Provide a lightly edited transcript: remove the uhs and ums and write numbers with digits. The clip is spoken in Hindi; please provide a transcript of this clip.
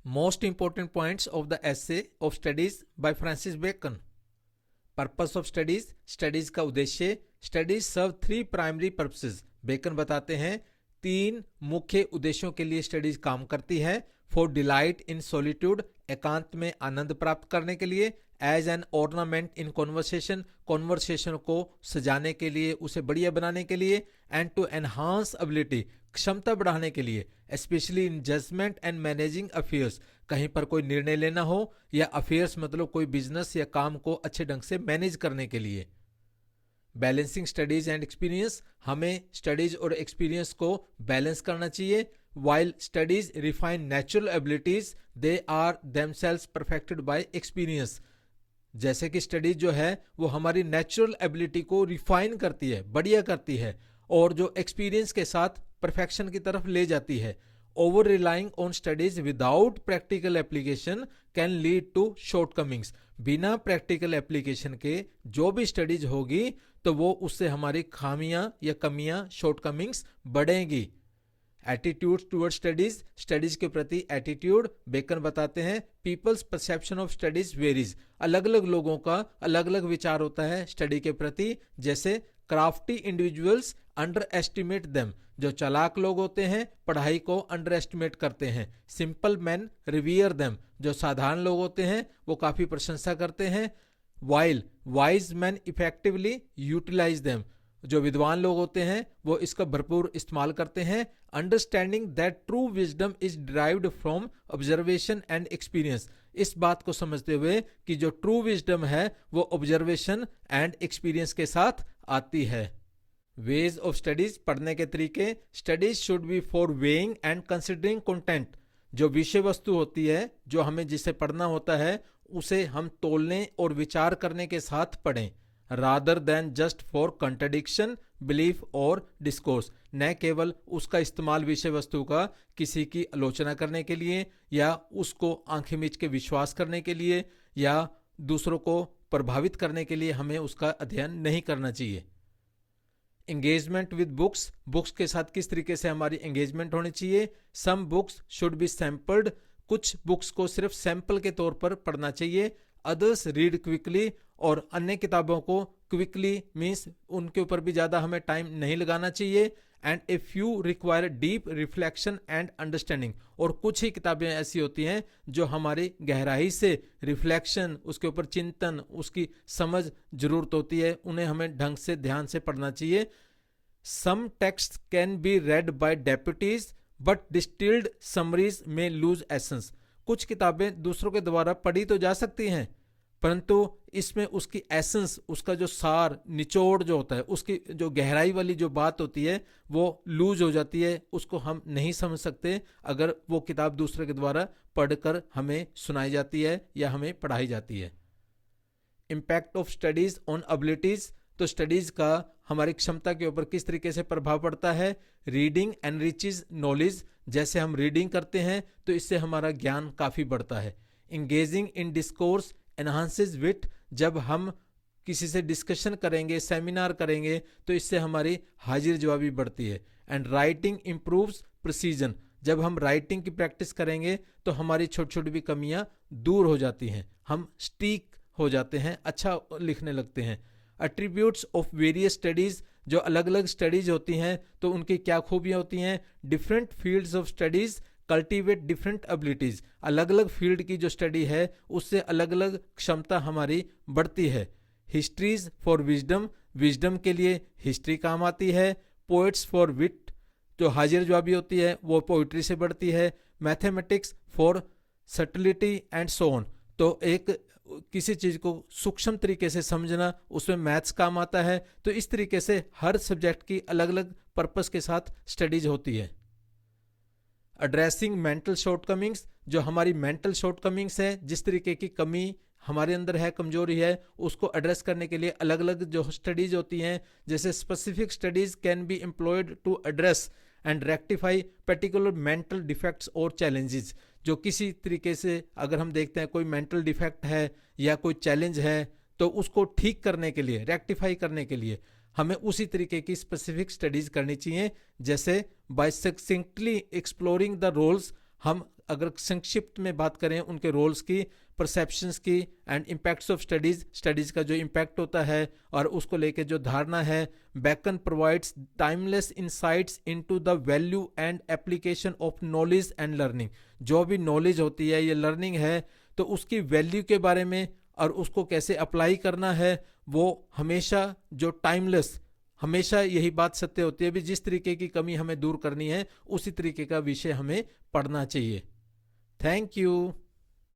Most important points of the essay of studies by Francis Bacon. Purpose of studies, studies का उद्देश्य. Studies serve three primary purposes. Bacon बताते हैं तीन मुख्य उद्देश्यों के लिए स्टडीज काम करती है. फॉर डिलाइट इन सॉलिट्यूड, एकांत में आनंद प्राप्त करने के लिए. As an ornament in conversation, conversation को सजाने के लिए, उसे बढ़िया बनाने के लिए. एंड टू एनहांस एबिलिटी, क्षमता बढ़ाने के लिए. Specially in judgement and managing affairs, कहीं पर कोई निर्णय लेना हो या अफेयर्स मतलब कोई बिजनेस या काम को अच्छे ढंग से मैनेज करने के लिए. बैलेंसिंग स्टडीज एंड एक्सपीरियंस, हमें स्टडीज और एक्सपीरियंस को बैलेंस करना चाहिए. While studies refine natural abilities, they are themselves perfected by experience. जैसे कि स्टडीज जो है वो हमारी नेचुरल एबिलिटी को रिफाइन करती है, बढ़िया करती है, और जो एक्सपीरियंस के साथ परफेक्शन की तरफ ले जाती है. Over relying on studies without practical application can lead to shortcomings. बिना प्रैक्टिकल एप्लीकेशन के जो भी स्टडीज होगी तो वो उससे हमारी खामियां या कमियां, शॉर्टकमिंग्स बढ़ेंगी. एटीट्यूड टूवर्ड स्टडीज, स्टडीज के प्रति एटीट्यूड. बेकन बताते हैं peoples perception of studies varies, अलग अलग लोगों का अलग अलग विचार होता है स्टडी के प्रति. जैसे crafty individuals under estimate them, जो चालाक लोग होते हैं पढ़ाई को अंडर एस्टिमेट करते हैं. सिंपल मैन रिवियर देम, जो साधारण लोग होते हैं वो काफी प्रशंसा करते हैं. While wise man effectively utilise them, जो विद्वान लोग होते हैं वो इसका भरपूर इस्तेमाल करते हैं. Understanding that true wisdom is derived from observation and experience, इस बात को समझते हुए कि जो ट्रू विजडम है वो ऑब्जर्वेशन एंड एक्सपीरियंस के साथ आती है. वेज ऑफ स्टडीज, पढ़ने के तरीके. Studies should be for weighing and considering content, जो विषय वस्तु होती है जो हमें जिसे पढ़ना होता है उसे हम तोलने और विचार करने के साथ पढ़ें. Rather than just for contradiction, belief और डिस्कोर्स, न केवल उसका इस्तेमाल विषय वस्तु का किसी की आलोचना करने के लिए या उसको आंखें मीच के विश्वास करने के लिए या दूसरों को प्रभावित करने के लिए हमें उसका अध्ययन नहीं करना चाहिए. एंगेजमेंट विद बुक्स, बुक्स के साथ किस तरीके से हमारी एंगेजमेंट होनी चाहिए. Some books should be sampled, कुछ बुक्स को सिर्फ सैंपल के तौर पर पढ़ना चाहिए. अदर्स रीड क्विकली, और अन्य किताबों को क्विकली मीन्स उनके ऊपर भी ज्यादा हमें टाइम नहीं लगाना चाहिए. And a few require deep reflection and understanding, और कुछ ही किताबें ऐसी होती हैं जो हमारी गहराई से रिफ्लेक्शन, उसके ऊपर चिंतन, उसकी समझ जरूरत होती है, उन्हें हमें ढंग से ध्यान से पढ़ना चाहिए. Some text can be read by deputies but distilled summaries में लूज एसेंस, कुछ किताबें दूसरों के द्वारा पढ़ी तो जा सकती हैं परंतु इसमें उसकी एसेंस, उसका जो सार, निचोड़ जो होता है, उसकी जो गहराई वाली जो बात होती है वो लूज हो जाती है, उसको हम नहीं समझ सकते अगर वो किताब दूसरे के द्वारा पढ़कर हमें सुनाई जाती है या हमें पढ़ाई जाती है. Impact of studies on abilities, तो स्टडीज का हमारी क्षमता के ऊपर किस तरीके से प्रभाव पड़ता है. रीडिंग एनरिचेस नॉलेज, जैसे हम रीडिंग करते हैं तो इससे हमारा ज्ञान काफी बढ़ता है. इंगेजिंग इन डिस्कोर्स एनहांसेस विट, जब हम किसी से डिस्कशन करेंगे, सेमिनार करेंगे तो इससे हमारी हाजिर जवाबी बढ़ती है. एंड राइटिंग इंप्रूव्स प्रिसीजन, जब हम राइटिंग की प्रैक्टिस करेंगे तो हमारी छोटी छोटी भी कमियां दूर हो जाती हैं, हम स्टीक हो जाते हैं, अच्छा लिखने लगते हैं. एट्रीब्यूट्स ऑफ वेरियस स्टडीज, जो अलग अलग स्टडीज होती हैं तो उनकी क्या खूबियां होती हैं. Different fields of studies cultivate different abilities, अलग अलग फील्ड की जो स्टडी है उससे अलग अलग क्षमता हमारी बढ़ती है. हिस्ट्रीज फॉर विजडम, विजडम के लिए हिस्ट्री काम आती है. पोएट्स फॉर विट, जो हाजिर जवाबी होती है वो पोइट्री से बढ़ती है. Mathematics for subtlety and so on, तो एक किसी चीज को सूक्ष्म तरीके से समझना, उसमें मैथ्स काम आता है. तो इस तरीके से हर सब्जेक्ट की अलग अलग पर्पस के साथ स्टडीज होती है. एड्रेसिंग मेंटल शॉर्टकमिंग्स, जो हमारी मेंटल शॉर्टकमिंग्स है, जिस तरीके की कमी हमारे अंदर है, कमजोरी है, उसको एड्रेस करने के लिए अलग अलग जो स्टडीज होती हैं. जैसे specific studies can be employed to address and rectify particular mental defects और चैलेंजेस, जो किसी तरीके से अगर हम देखते हैं कोई मेंटल डिफेक्ट है या कोई चैलेंज है तो उसको ठीक करने के लिए, रेक्टिफाई करने के लिए हमें उसी तरीके की स्पेसिफिक स्टडीज करनी चाहिए. जैसे बाय सक्सेंटली एक्सप्लोरिंग द रोल्स हम अगर संक्षिप्त में बात करें उनके रोल्स की, परसेप्शंस की and impacts of studies, studies का जो इम्पैक्ट होता है और उसको लेके जो धारणा है, Bacon provides timeless insights into the value and application of knowledge and learning. जो भी नॉलेज होती है, ये लर्निंग है, तो उसकी वैल्यू के बारे में और उसको कैसे अप्लाई करना है, वो हमेशा जो टाइमलेस, हमेशा यही बात सत्य होती है भी जिस तरीके की कमी हमें दूर करनी है उसी तरीके का विषय हमें पढ़ना चाहिए। Thank you.